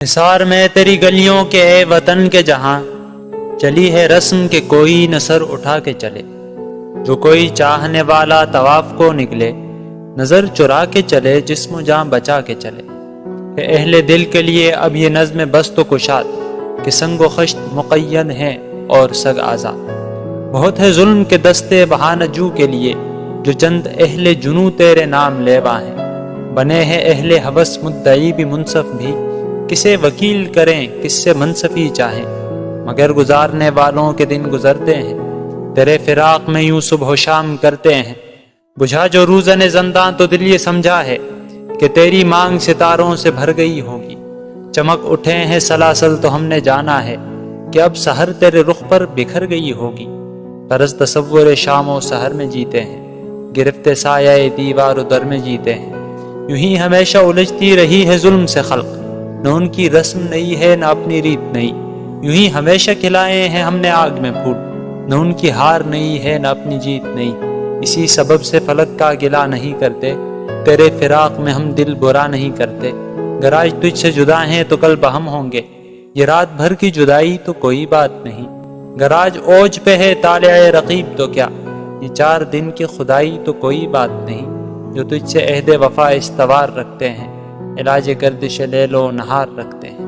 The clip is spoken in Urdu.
نثار میں تیری گلیوں کے اے وطن کے جہاں چلی ہے رسم کہ کوئی نہ سر اٹھا کے چلے، جو کوئی چاہنے والا طواف کو نکلے، نظر چرا کے چلے، جسم و جاں بچا کے چلے۔ کہ اہل دل کے لیے اب یہ نظم بست و کشاد کہ سنگ و خشت مقید ہیں اور سگ آزاد۔ بہت ہے ظلم کے دستے بہانہ جو کے لیے، جو چند اہل جنوں تیرے نام لیوا ہیں۔ بنے ہیں اہل ہوس مدعی بھی منصف بھی، کسے وکیل کریں کس سے منصفی چاہیں۔ مگر گزارنے والوں کے دن گزرتے ہیں، تیرے فراق میں یوں صبح و شام کرتے ہیں۔ بجھا جو روزن زنداں تو دل یہ سمجھا ہے کہ تیری مانگ ستاروں سے بھر گئی ہوگی۔ چمک اٹھے ہیں سلاسل تو ہم نے جانا ہے کہ اب سحر تیرے رخ پر بکھر گئی ہوگی۔ طرز تصور شام و سحر میں جیتے ہیں، گرفت سایہ دیوار و در میں جیتے ہیں۔ یوں ہی ہمیشہ الجھتی رہی ہے ظلم سے خلق، نہ ان کی رسم نئی ہے نہ اپنی ریت نئی۔ یوں ہی ہمیشہ کھلائے ہیں ہم نے آگ میں پھول، نہ ان کی ہار نئی ہے نہ اپنی جیت نئی۔ اسی سبب سے فلک کا گلہ نہیں کرتے، تیرے فراق میں ہم دل برا نہیں کرتے۔ گر آج تجھ سے جدا ہیں تو کل بہم ہوں گے، یہ رات بھر کی جدائی تو کوئی بات نہیں۔ گر آج اوج پہ ہے طالع رقیب تو کیا، یہ 4 دن کی خدائی تو کوئی بات نہیں۔ جو تجھ سے عہد وفا استوار رکھتے ہیں، علاج گردش لیل و نہار رکھتے ہیں۔